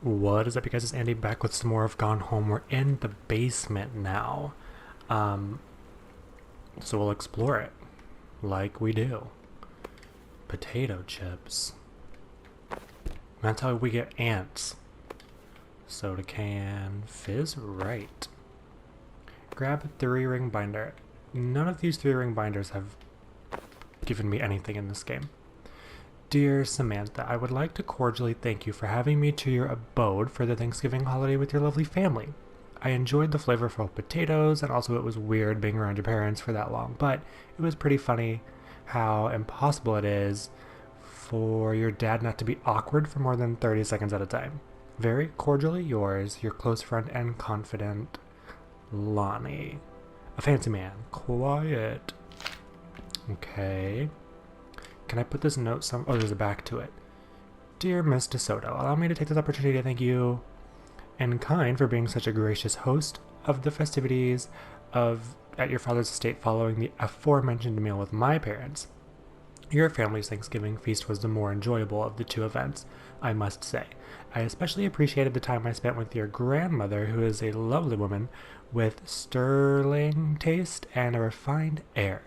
What is up, you guys? It's Andy back with some more of Gone Home. We're in the basement now. Um, so we'll explore it like we do. Potato chips. That's how we get ants. Soda can. Fizz right. Grab a 3-ring binder. None of these 3-ring binders have given me anything in this game. Dear Samantha, I would like to cordially thank you for having me to your abode for the Thanksgiving holiday with your lovely family. I enjoyed the flavorful potatoes, and also it was weird being around your parents for that long, but it was pretty funny how impossible it is for your dad not to be awkward for more than 30 seconds at a time. Very cordially yours, your close friend and confidant, Lonnie. A fancy man. Quiet. Okay. Can I put this note oh, there's a back to it. Dear Miss DeSoto, allow me to take this opportunity to thank you in kind for being such a gracious host of the festivities at your father's estate following the aforementioned meal with my parents. Your family's Thanksgiving feast was the more enjoyable of the two events, I must say. I especially appreciated the time I spent with your grandmother, who is a lovely woman with sterling taste and a refined air.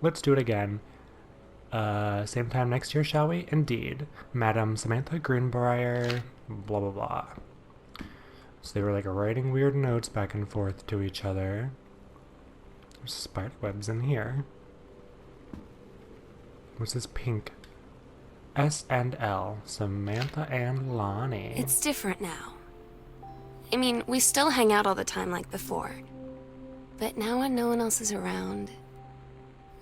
Let's do it again. Same time next year, shall we? Indeed. Madam Samantha Greenbrier, blah blah blah. So they were like writing weird notes back and forth to each other. There's spider webs in here. What's this pink? S and L. Samantha and Lonnie. It's different now. I mean, we still hang out all the time like before. But now when no one else is around,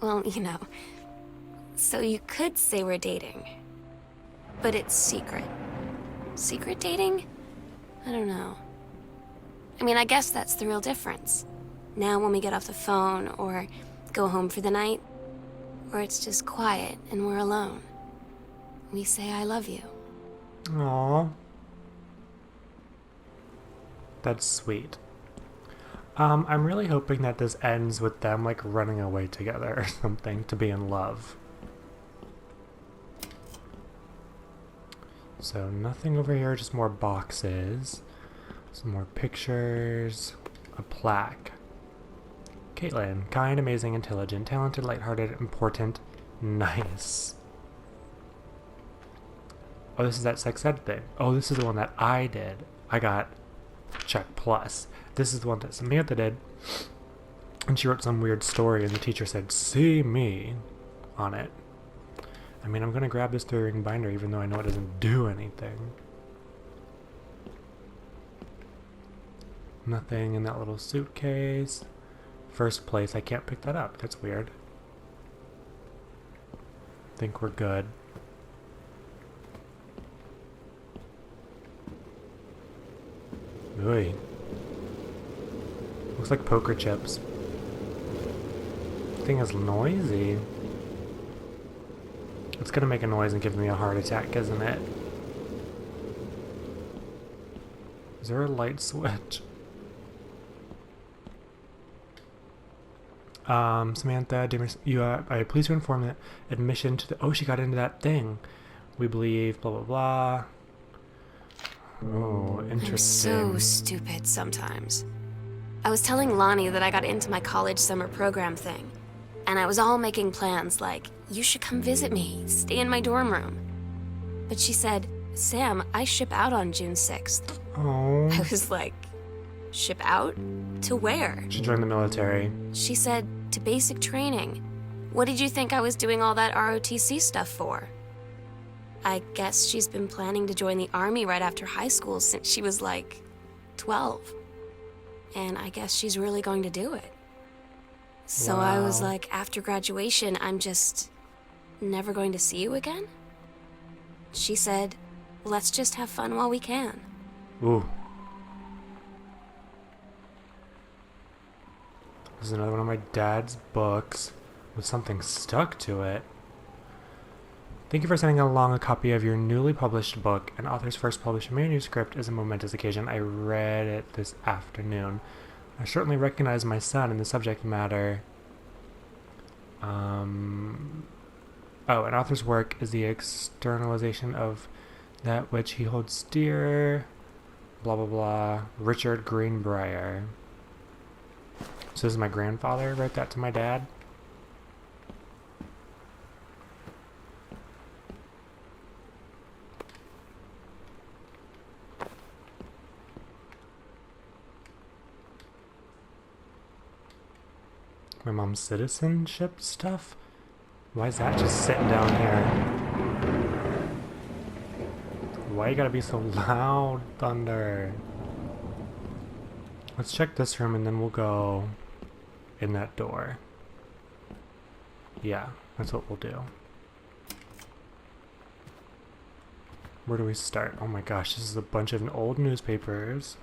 well, you know. So you could say we're dating. But it's secret. Secret dating? I don't know. I mean, I guess that's the real difference. Now when we get off the phone or go home for the night, or it's just quiet and we're alone, we say I love you. Aww. That's sweet. I'm really hoping that this ends with them like running away together or something to be in love. So nothing over here, just more boxes. Some more pictures. A plaque. Caitlin, kind, amazing, intelligent, talented, lighthearted, important, nice. Oh, this is that sex ed thing. Oh, this is the one that I did. I got check plus. This is the one that Samantha did. And she wrote some weird story and the teacher said, "See me," on it. I mean, I'm going to grab this 3-ring binder even though I know it doesn't do anything. Nothing in that little suitcase. First place, I can't pick that up. That's weird. Think we're good. Ooh. Looks like poker chips. Thing is noisy. It's gonna make a noise and give me a heart attack, isn't it? Is there a light switch? Samantha, I please to inform that admission to the... Oh, she got into that thing. We believe, blah, blah, blah. Oh, interesting. I'm so stupid sometimes. I was telling Lonnie that I got into my college summer program thing. And I was all making plans like, you should come visit me, stay in my dorm room. But she said, Sam, I ship out on June 6th. Oh. I was like, ship out? To where? She joined the military. She said, to basic training. What did you think I was doing all that ROTC stuff for? I guess she's been planning to join the army right after high school since she was like 12. And I guess she's really going to do it. So Wow. I was like, after graduation, I'm just never going to see you again? She said, let's just have fun while we can. Ooh. This is another one of my dad's books with something stuck to it. Thank you for sending along a copy of your newly published book. An author's first published manuscript is a momentous occasion. I read it this afternoon. I certainly recognize my son in the subject matter. Oh, an author's work is the externalization of that which he holds dear, blah blah blah, Richard Greenbrier. So this is my grandfather, wrote that to my dad. My mom's citizenship stuff? Why is that just sitting down here? Why you gotta be so loud, Thunder? Let's check this room and then we'll go in that door. Yeah, that's what we'll do. Where do we start? Oh my gosh, this is a bunch of old newspapers.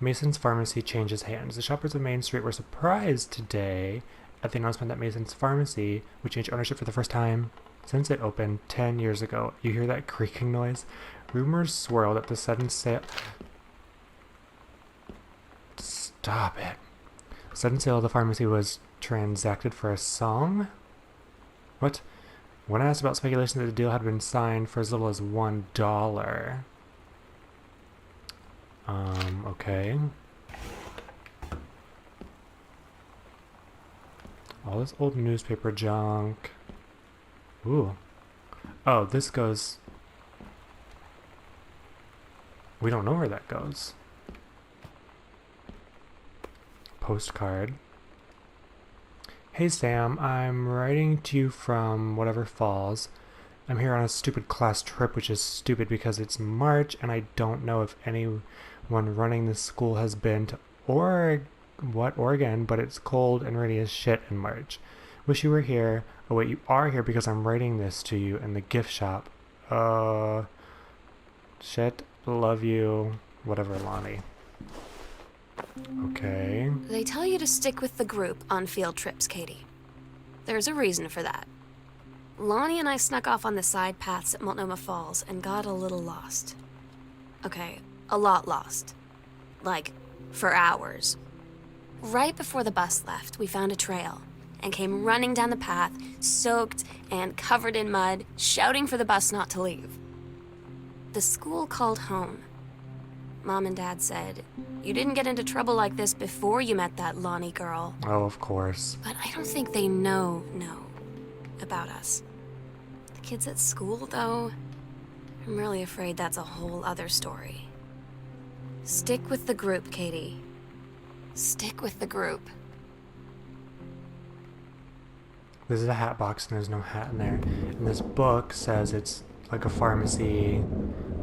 Mason's Pharmacy changes hands. The shoppers of Main Street were surprised today at the announcement that Mason's Pharmacy would change ownership for the first time since it opened 10 years ago. You hear that creaking noise? Rumors swirled at the sudden sale. Stop it. Sudden sale of the pharmacy was transacted for a song? What? When asked about speculation that the deal had been signed for as little as $1. Okay. All this old newspaper junk. Ooh. Oh, this goes... We don't know where that goes. Postcard. Hey Sam, I'm writing to you from whatever falls. I'm here on a stupid class trip, which is stupid because it's March and I don't know if anyone running this school has been to Oregon, but it's cold and rainy as shit in March. Wish you were here. Oh wait, you are here because I'm writing this to you in the gift shop. Shit, love you, whatever, Lonnie. Okay. They tell you to stick with the group on field trips, Katie. There's a reason for that. Lonnie and I snuck off on the side paths at Multnomah Falls and got a little lost. Okay, a lot lost. Like, for hours. Right before the bus left, we found a trail and came running down the path, soaked and covered in mud, shouting for the bus not to leave. The school called home. Mom and Dad said, "You didn't get into trouble like this before you met that Lonnie girl." Oh, of course. But I don't think they know about us. The kids at school, though, I'm really afraid that's a whole other story. Stick with the group, Katie. Stick with the group. This is a hat box and there's no hat in there. And this book says it's like a pharmacy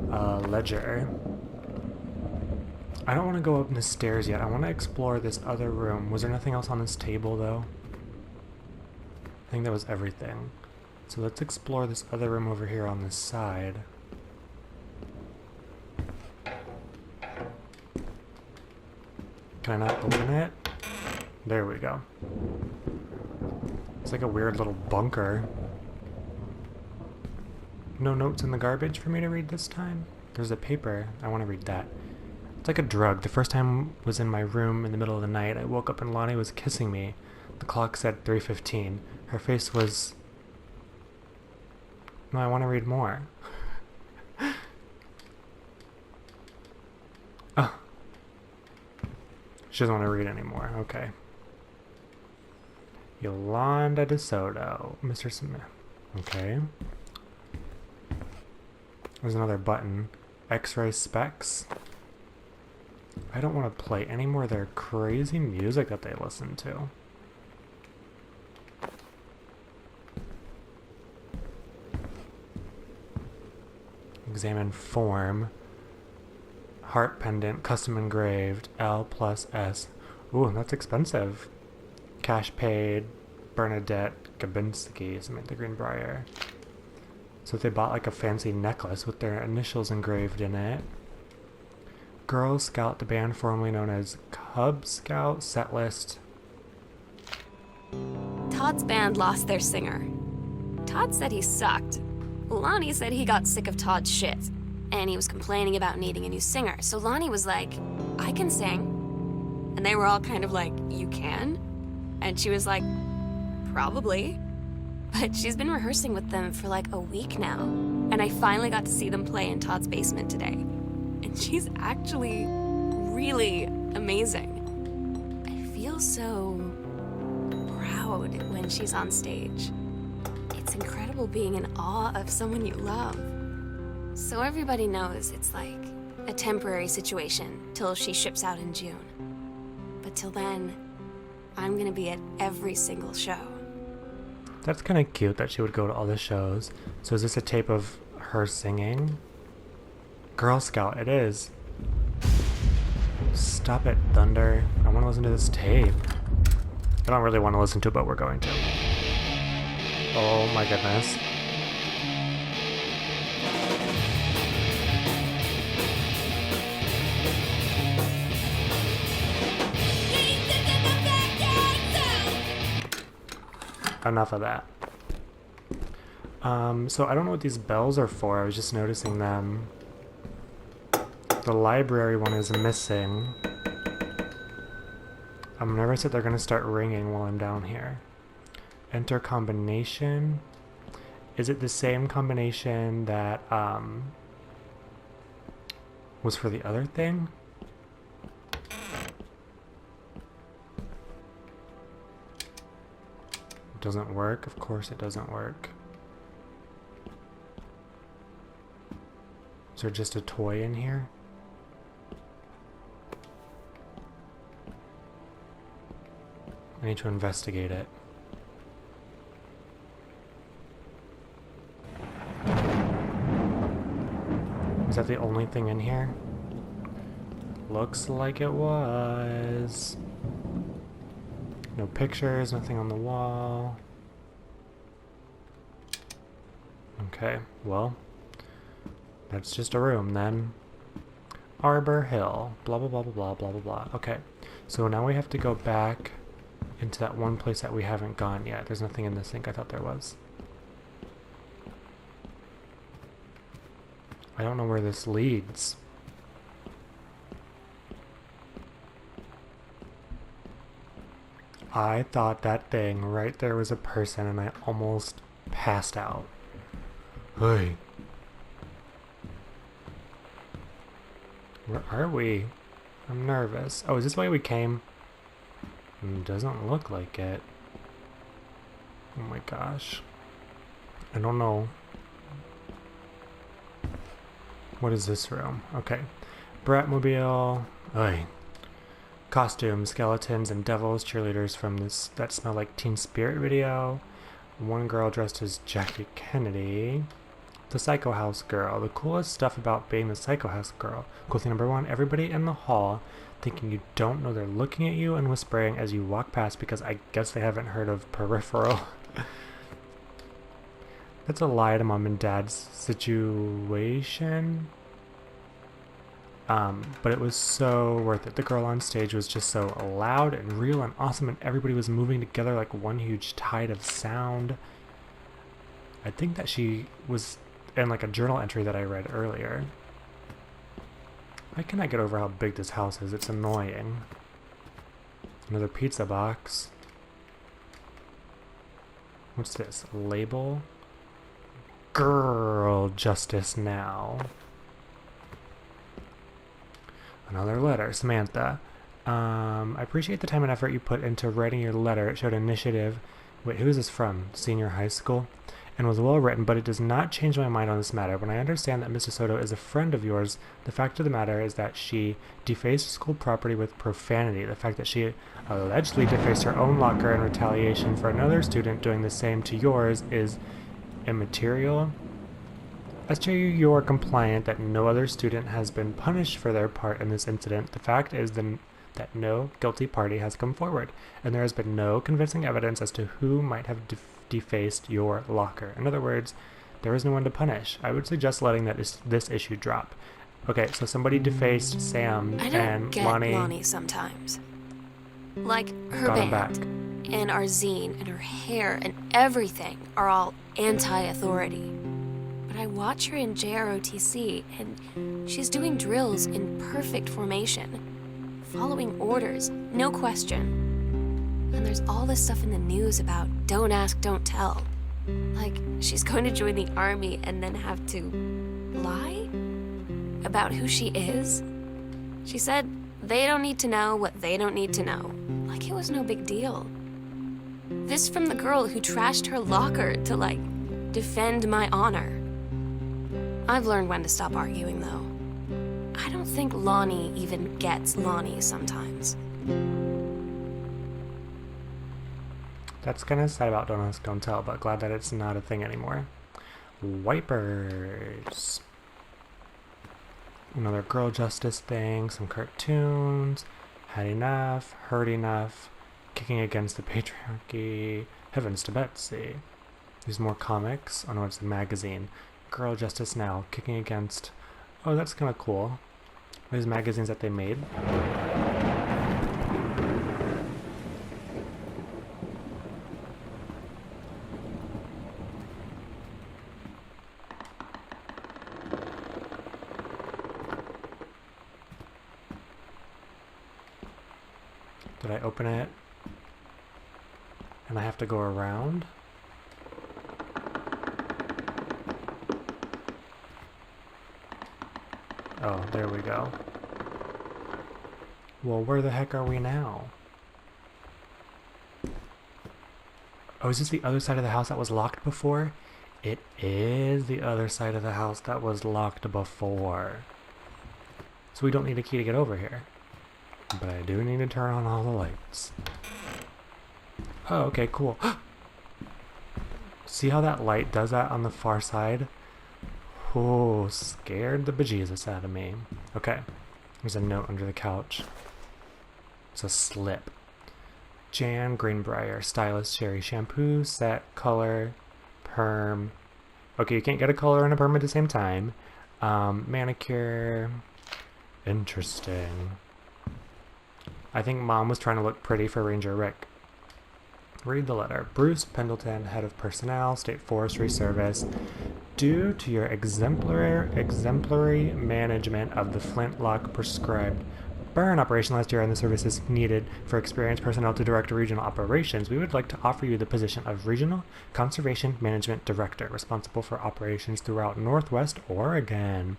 ledger. I don't want to go up the stairs yet. I want to explore this other room. Was there nothing else on this table, though? I think that was everything. So let's explore this other room over here on this side. Can I not open it? There we go. It's like a weird little bunker. No notes in the garbage for me to read this time? There's a paper. I want to read that. It's like a drug. The first time was in my room in the middle of the night. I woke up and Lonnie was kissing me. The clock said 3:15. Her face was... No, I want to read more. Oh. She doesn't want to read anymore. Okay. Yolanda DeSoto. Mr. Smith. Okay. There's another button. X-ray specs. I don't want to play any more of their crazy music that they listen to. Examine form. Heart pendant, custom engraved, L+S. Ooh, that's expensive. Cash paid, Bernadette Gabinski, Samantha Greenbrier. So if they bought like a fancy necklace with their initials engraved in it. Girl Scout, the band formerly known as Cub Scout, set list. Todd's band lost their singer. Todd said he sucked. Lonnie said he got sick of Todd's shit, and he was complaining about needing a new singer. So Lonnie was like, "I can sing." And they were all kind of like, "You can?" And she was like, Probably. But she's been rehearsing with them for like a week now. And I finally got to see them play in Todd's basement today. And she's actually really amazing. I feel so proud when she's on stage. It's incredible being in awe of someone you love. So everybody knows it's like a temporary situation till she ships out in June. But till then, I'm gonna be at every single show. That's kind of cute that she would go to all the shows. So is this a tape of her singing? Girl Scout, it is. Stop it, Thunder. I want to listen to this tape. I don't really want to listen to it, but we're going to. Oh my goodness. Enough of that. So I don't know what these bells are for. I was just noticing them. The library one is missing. I'm nervous that they're going to start ringing while I'm down here. Enter combination. Is it the same combination that was for the other thing? It doesn't work? Of course it doesn't work. Is there just a toy in here? I need to investigate it. Is that the only thing in here? Looks like it was. No pictures, nothing on the wall. Okay, well, that's just a room then. Arbor Hill, blah blah blah blah blah blah blah blah. Okay, so now we have to go back into that one place that we haven't gone yet. There's nothing in the sink. I thought there was. I don't know where this leads. I thought that thing right there was a person and I almost passed out. Hey. Where are we? I'm nervous. Oh, is this the way we came? Doesn't look like it. Oh my gosh. I don't know. What is this room? Okay. Bratmobile. Oy. Costumes, skeletons, and devils, cheerleaders from this That Smell Like Teen Spirit video. One girl dressed as Jackie Kennedy. The Psycho House girl. The coolest stuff about being the Psycho House girl. Cool thing number one, everybody in the hall thinking you don't know they're looking at you and whispering as you walk past because I guess they haven't heard of Peripheral. That's a lie to mom and dad's situation. But it was so worth it. The girl on stage was just so loud and real and awesome, and everybody was moving together like one huge tide of sound. I think that she was in like a journal entry that I read earlier. I cannot get over how big this house is. It's annoying. Another pizza box. What's this? Label? Girl justice now. Another letter. Samantha. I appreciate the time and effort you put into writing your letter. It showed initiative. Wait, who is this from? Senior high school? And was well written, but it does not change my mind on this matter. When I understand that Mrs. Soto is a friend of yours, the fact of the matter is that she defaced school property with profanity. The fact that she allegedly defaced her own locker in retaliation for another student doing the same to yours is immaterial. As to your complaint that no other student has been punished for their part in this incident, the fact is that no guilty party has come forward, and there has been no convincing evidence as to who might have defaced your locker. In other words, there is no one to punish. I would suggest letting this issue drop. Okay, so somebody defaced Sam I don't and get Lonnie sometimes. Like, her band, and our zine, and her hair, and everything are all anti-authority. But I watch her in JROTC, and she's doing drills in perfect formation, following orders, no question. And there's all this stuff in the news about don't ask, don't tell. Like, she's going to join the army and then have to lie about who she is. She said they don't need to know what they don't need to know. Like it was no big deal. This from the girl who trashed her locker to, like, defend my honor. I've learned when to stop arguing, though. I don't think Lonnie even gets Lonnie sometimes. That's kind of sad about don't ask, don't tell, but glad that it's not a thing anymore. Wipers. Another girl justice thing, some cartoons. Had enough, heard enough. Kicking against the patriarchy. Heavens to Betsy. There's more comics. Oh no, it's a magazine. Girl Justice Now. Kicking against... Oh, that's kind of cool. These magazines that they made. Did I open it? And I have to go around? Oh, there we go. Well, where the heck are we now? Oh, is this the other side of the house that was locked before? It is the other side of the house that was locked before. So we don't need a key to get over here. But I do need to turn on all the lights. Oh, okay, cool. See how that light does that on the far side? Oh, scared the bejesus out of me. Okay, there's a note under the couch. It's a slip. Jan Greenbrier, stylist, cherry shampoo, set, color, perm. Okay, you can't get a color and a perm at the same time. Manicure. Interesting. I think Mom was trying to look pretty for Ranger Rick. Read the letter. Bruce Pendleton, head of personnel, State Forestry Service. Due to your exemplary management of the flintlock prescribed burn operation last year and the services needed for experienced personnel to direct regional operations, we would like to offer you the position of Regional Conservation Management Director, responsible for operations throughout Northwest Oregon.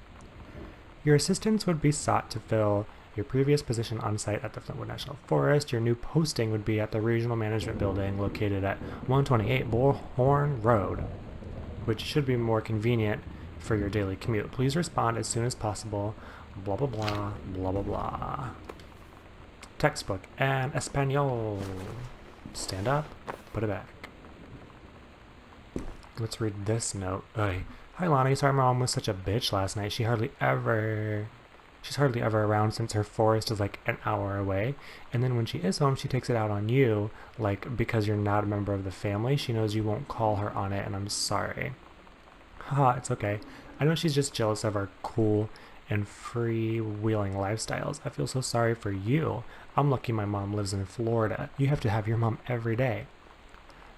Your assistance would be sought to fill your previous position on site at the Flintwood National Forest. Your new posting would be at the Regional Management Building located at 128 Bullhorn Road, which should be more convenient for your daily commute. Please respond as soon as possible. Blah, blah, blah, blah, blah, blah. Textbook and Espanol. Stand up, put it back. Let's read this note. Hi, Lonnie. Sorry my mom was such a bitch last night. She's hardly ever around since her forest is like an hour away. And then when she is home, she takes it out on you, like because you're not a member of the family. She knows you won't call her on it, and I'm sorry. Haha, it's okay. I know she's just jealous of our cool and freewheeling lifestyles. I feel so sorry for you. I'm lucky my mom lives in Florida. You have to have your mom every day.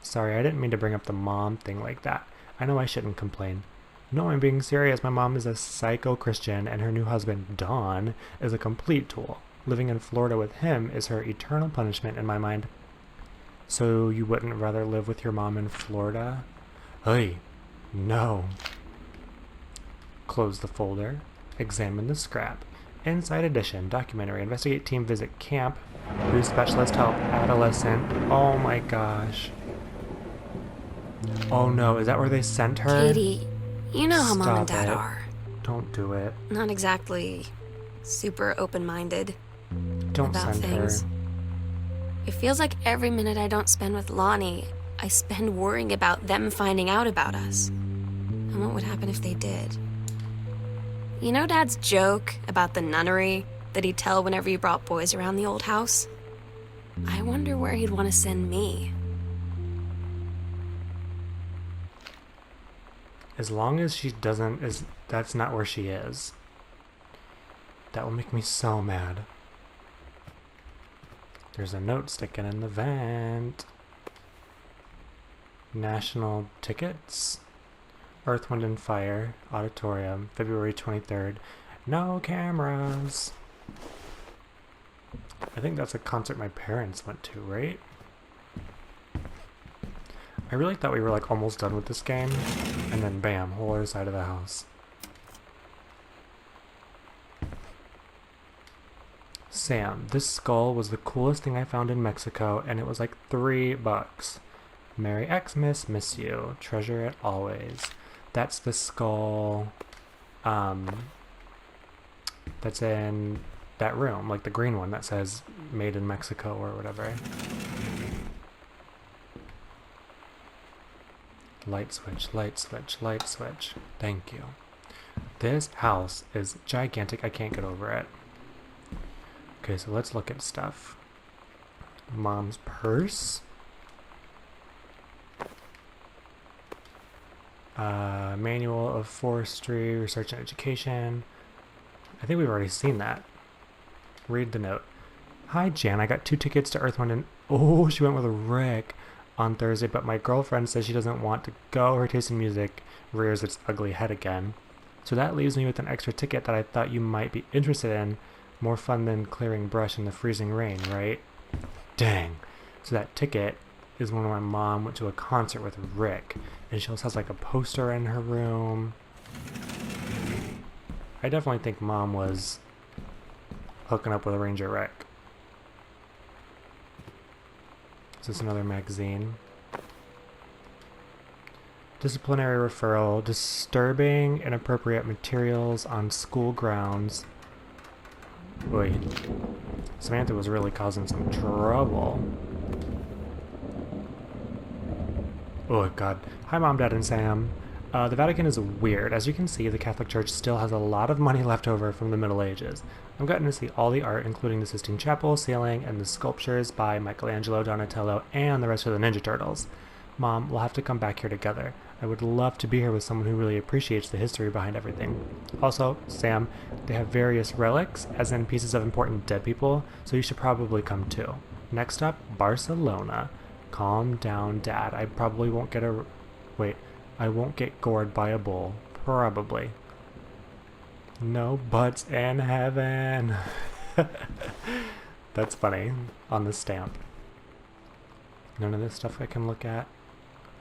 Sorry, I didn't mean to bring up the mom thing like that. I know I shouldn't complain. No, I'm being serious. My mom is a psycho Christian, and her new husband, Don, is a complete tool. Living in Florida with him is her eternal punishment in my mind. So you wouldn't rather live with your mom in Florida? Hey, no. Close the folder. Examine the scrap. Inside edition, documentary, investigate team visit camp, Bruce specialist help, adolescent. Oh my gosh. Oh no, is that where they sent her? Katie, you know how Mom and Dad are. Don't do it. Not exactly super open-minded Don't about send things. her. It feels like every minute I don't spend with Lonnie, I spend worrying about them finding out about us. And what would happen if they did? You know Dad's joke about the nunnery that he'd tell whenever he brought boys around the old house? I wonder where he'd want to send me. As long as she doesn't, that's not where she is. That will make me so mad. There's a note sticking in the vent. National tickets. Earth, Wind, and Fire Auditorium, February 23rd. No cameras. I think that's a concert my parents went to, right? I really thought we were like almost done with this game, and then bam, whole other side of the house. Sam, this skull was the coolest thing I found in Mexico, and it was like $3. Merry Xmas, miss you. Treasure it always. That's the skull, that's in that room, like the green one that says made in Mexico or whatever. Light switch, light switch, light switch. Thank you. This house is gigantic. I can't get over it. Okay, so let's look at stuff. Mom's purse. Manual of Forestry, Research and Education. I think we've already seen that. Read the note. Hi, Jan. I got 2 tickets to Earth One and... Oh, she went with Rick on Thursday, but my girlfriend says she doesn't want to go. Her taste in music rears its ugly head again. So that leaves me with an extra ticket that I thought you might be interested in. More fun than clearing brush in the freezing rain, right? Dang. So that ticket is when my mom went to a concert with Rick, and she also has like a poster in her room. I definitely think Mom was hooking up with Ranger Rick. Is this another magazine? Disciplinary referral. Disturbing inappropriate materials on school grounds. Wait. Samantha was really causing some trouble. Oh god. Hi Mom, Dad, and Sam. The Vatican is weird. As you can see, the Catholic Church still has a lot of money left over from the Middle Ages. I've gotten to see all the art, including the Sistine Chapel, ceiling, and the sculptures by Michelangelo, Donatello, and the rest of the Ninja Turtles. Mom, we'll have to come back here together. I would love to be here with someone who really appreciates the history behind everything. Also, Sam, they have various relics, as in pieces of important dead people, so you should probably come too. Next up, Barcelona. Calm down, Dad. I probably won't get a... Wait, I won't get gored by a bull. Probably. No buts in heaven. That's funny. On the stamp. None of this stuff I can look at.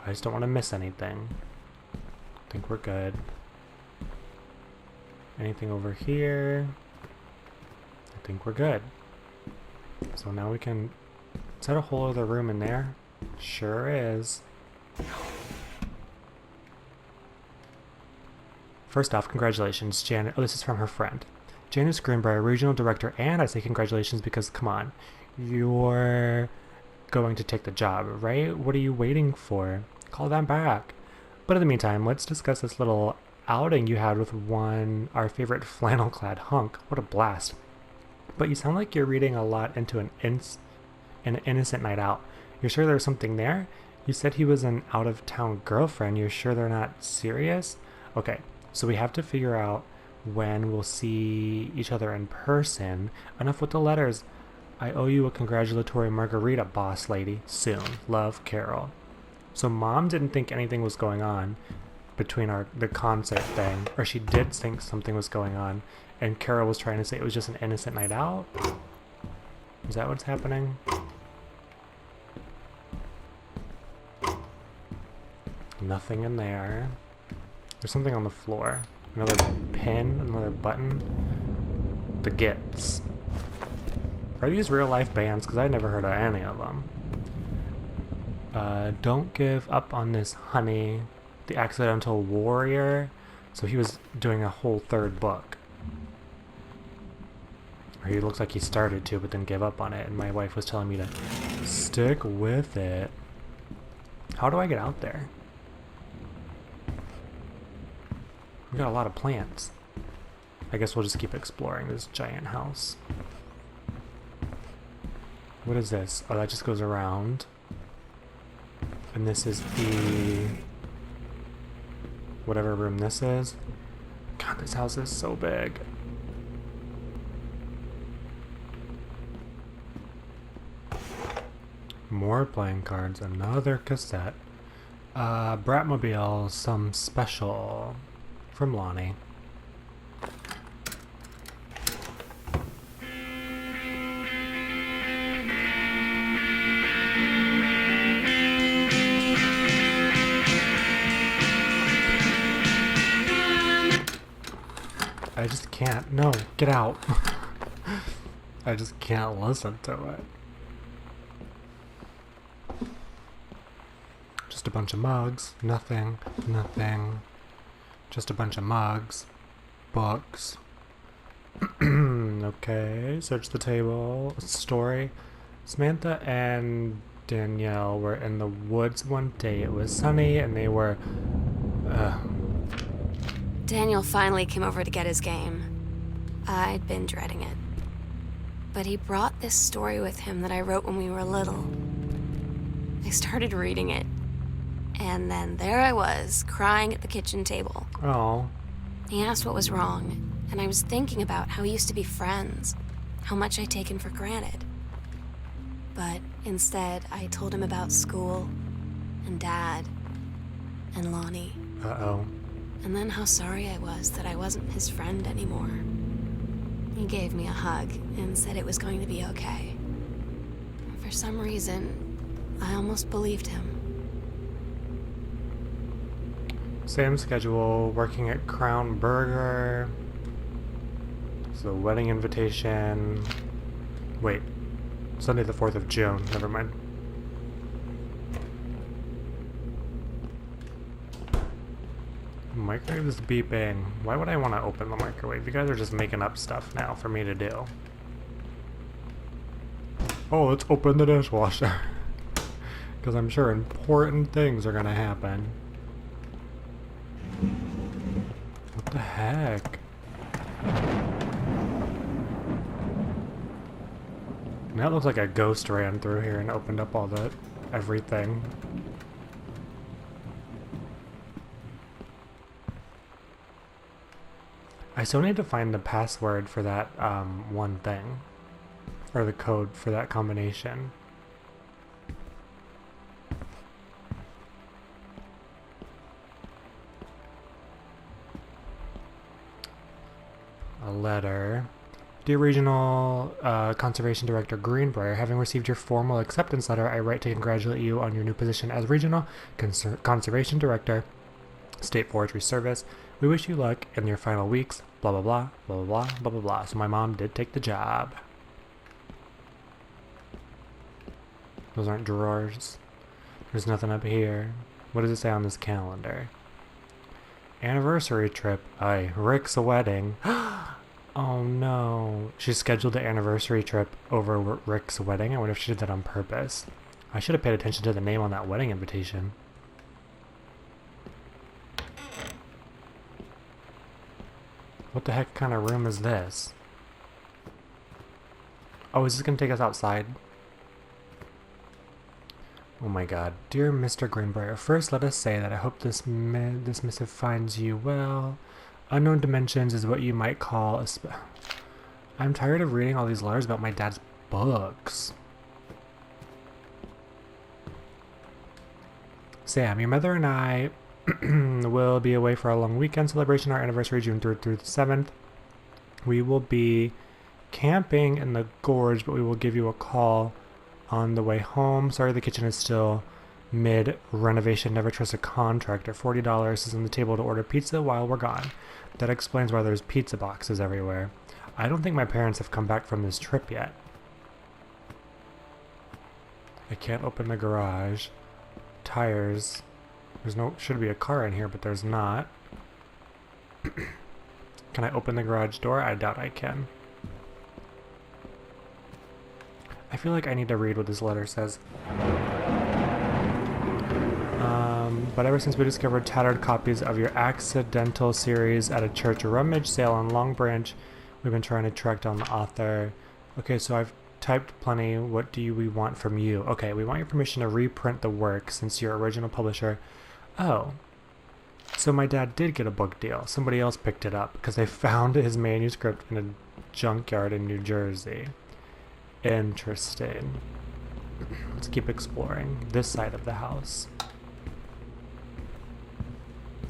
I just don't want to miss anything. I think we're good. Anything over here? I think we're good. So now we can... Is that a whole other room in there? Sure is. First off, congratulations, Janet. Oh, this is from her friend. Janice Greenbrier, regional director, and I say congratulations because, come on, you're going to take the job, right? What are you waiting for? Call them back. But in the meantime, let's discuss this little outing you had with our favorite flannel-clad hunk. What a blast. But you sound like you're reading a lot into an innocent night out. You're sure there's something there? You said he was an out-of-town girlfriend. You're sure they're not serious? Okay, so we have to figure out when we'll see each other in person. Enough with the letters. I owe you a congratulatory margarita, boss lady. Soon. Love, Carol. So Mom didn't think anything was going on between the concert thing, or she did think something was going on, and Carol was trying to say it was just an innocent night out? Is that what's happening? Nothing in there. There's something on the floor. Another pin, another button. The Gits. Are these real life bands? Because I never heard of any of them. Don't give up on this, honey. The Accidental Warrior. So he was doing a whole 3rd book. Or he looks like he started to, but then gave up on it. And my wife was telling me to stick with it. How do I get out there? We got a lot of plants. I guess we'll just keep exploring this giant house. What is this? Oh, that just goes around. And this is the... whatever room this is. God, this house is so big. More playing cards. Another cassette. Bratmobile, some special. From Lonnie. I just can't. No, get out. I just can't listen to it. Just a bunch of mugs. Nothing. Nothing. Just a bunch of mugs. Books. Okay, search the table. Story. Samantha and Danielle were in the woods one day. It was sunny and they were... Daniel finally came over to get his game. I'd been dreading it. But he brought this story with him that I wrote when we were little. I started reading it. And then there I was, crying at the kitchen table. Oh. He asked what was wrong, and I was thinking about how we used to be friends, how much I'd taken for granted. But instead, I told him about school, and Dad, and Lonnie. Uh-oh. And then how sorry I was that I wasn't his friend anymore. He gave me a hug and said it was going to be okay. For some reason, I almost believed him. Same schedule, working at Crown Burger. So wedding invitation. Wait, Sunday the 4th of June, never mind. Microwave is beeping. Why would I want to open the microwave? You guys are just making up stuff now for me to do. Oh, let's open the dishwasher. Because I'm sure important things are gonna happen. What the heck? That looks like a ghost ran through here and opened up all the everything. I still need to find the password for that one thing. Or the code for that combination. A letter. Dear Regional Conservation Director Greenbrier, having received your formal acceptance letter, I write to congratulate you on your new position as Regional Conservation Director, State Forestry Service. We wish you luck in your final weeks. Blah blah blah blah blah blah blah blah. So my mom did take the job. Those aren't drawers. There's nothing up here. What does it say on this calendar? Anniversary trip. Aye, Rick's wedding. Oh no. She scheduled the anniversary trip over Rick's wedding. I wonder if she did that on purpose. I should have paid attention to the name on that wedding invitation. What the heck kind of room is this? Oh, is this going to take us outside? Oh my god. Dear Mr. Greenbrier, first let us say that I hope this missive finds you well. Unknown dimensions is what you might call a I'm tired of reading all these letters about my dad's books. Sam, your mother and I will be away for a long weekend celebration, our anniversary, June 3rd through the 7th. We will be camping in the gorge, but we will give you a call on the way home. Sorry, the kitchen is still mid-renovation. Never trust a contractor. $40 is on the table to order pizza while we're gone. That explains why there's pizza boxes everywhere. I don't think my parents have come back from this trip yet. I can't open the garage. Tires. There's no, should be a car in here, but there's not. Can I open the garage door? I doubt I can. I feel like I need to read what this letter says. But ever since we discovered tattered copies of your accidental series at a church rummage sale on Long Branch, we've been trying to track down the author. Okay, so I've typed plenty. What do we want from you? Okay, we want your permission to reprint the work since you're original publisher. Oh. So my dad did get a book deal. Somebody else picked it up because they found his manuscript in a junkyard in New Jersey. Interesting. Let's keep exploring this side of the house.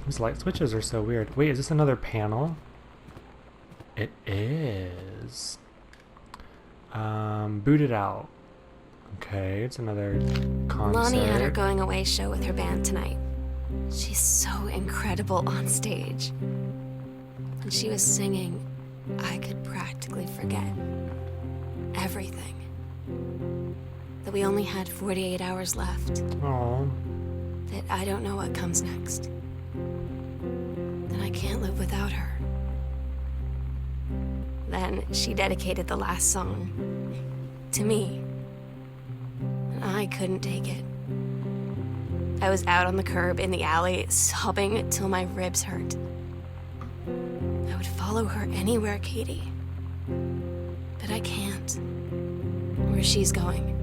These light switches are so weird. Wait, is this another panel? It is. Boot it out. Okay, it's another concert. Lonnie had her going away show with her band tonight. She's so incredible on stage. When she was singing, I could practically forget everything. That we only had 48 hours left. Oh. That I don't know what comes next. That I can't live without her. Then she dedicated the last song to me. And I couldn't take it. I was out on the curb in the alley, sobbing till my ribs hurt. I would follow her anywhere, Katie. But I can't. Where she's going.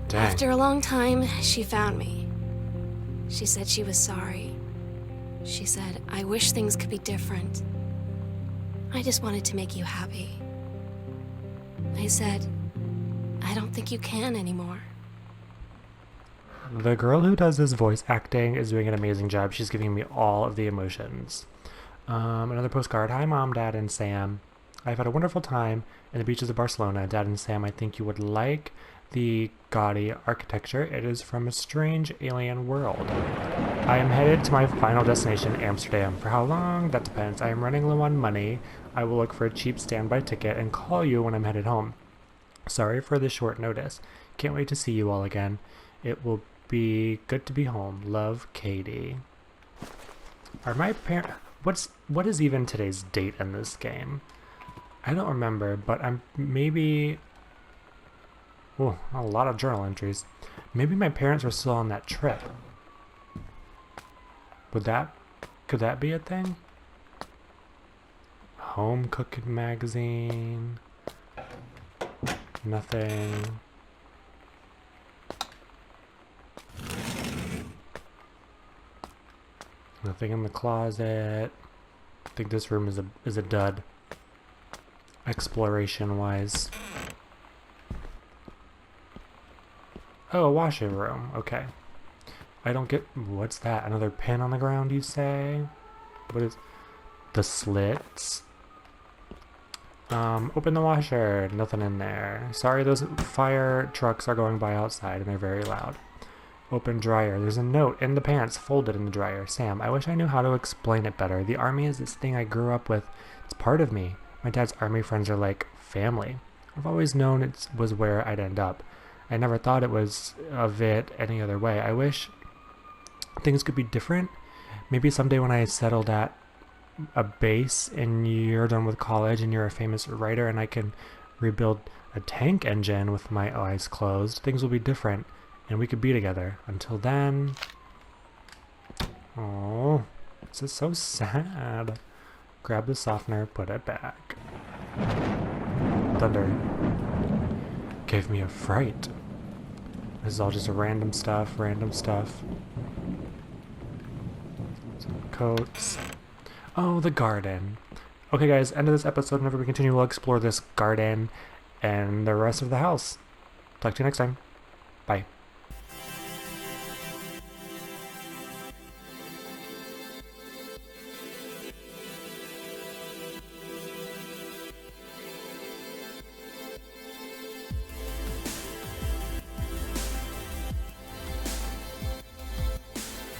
Dang. After a long time, she found me. She said she was sorry. She said, I wish things could be different. I just wanted to make you happy. I said, I don't think you can anymore. The girl who does this voice acting is doing an amazing job. She's giving me all of the emotions. Another postcard. Hi, Mom, Dad, and Sam. I've had a wonderful time in the beaches of Barcelona. Dad and Sam, I think you would like the gaudy architecture. It is from a strange alien world. I am headed to my final destination, Amsterdam. For how long? That depends. I am running low on money. I will look for a cheap standby ticket and call you when I'm headed home. Sorry for the short notice. Can't wait to see you all again. It will be good to be home. Love, Katie. Are my parents... What is even today's date in this game? I don't remember, but I'm maybe... Oh, a lot of journal entries. Maybe my parents were still on that trip. Could that be a thing? Home cooking magazine. Nothing. Nothing in the closet. I think this room is a dud. Exploration wise. Oh, a washing room. Okay. I don't get... What's that? Another pin on the ground, you say? What is... The slits? Open the washer. Nothing in there. Sorry, those fire trucks are going by outside and they're very loud. Open dryer. There's a note in the pants folded in the dryer. Sam, I wish I knew how to explain it better. The army is this thing I grew up with. It's part of me. My dad's army friends are like family. I've always known it was where I'd end up. I never thought it was of it any other way. I wish things could be different. Maybe someday when I settled at a base and you're done with college and you're a famous writer and I can rebuild a tank engine with my eyes closed, things will be different and we could be together. Until then... Oh, this is so sad. Grab the softener, put it back. Thunder gave me a fright. This is all just random stuff, Some coats. Oh, the garden. Okay, guys, end of this episode. Whenever we continue, we'll explore this garden and the rest of the house. Talk to you next time. Bye.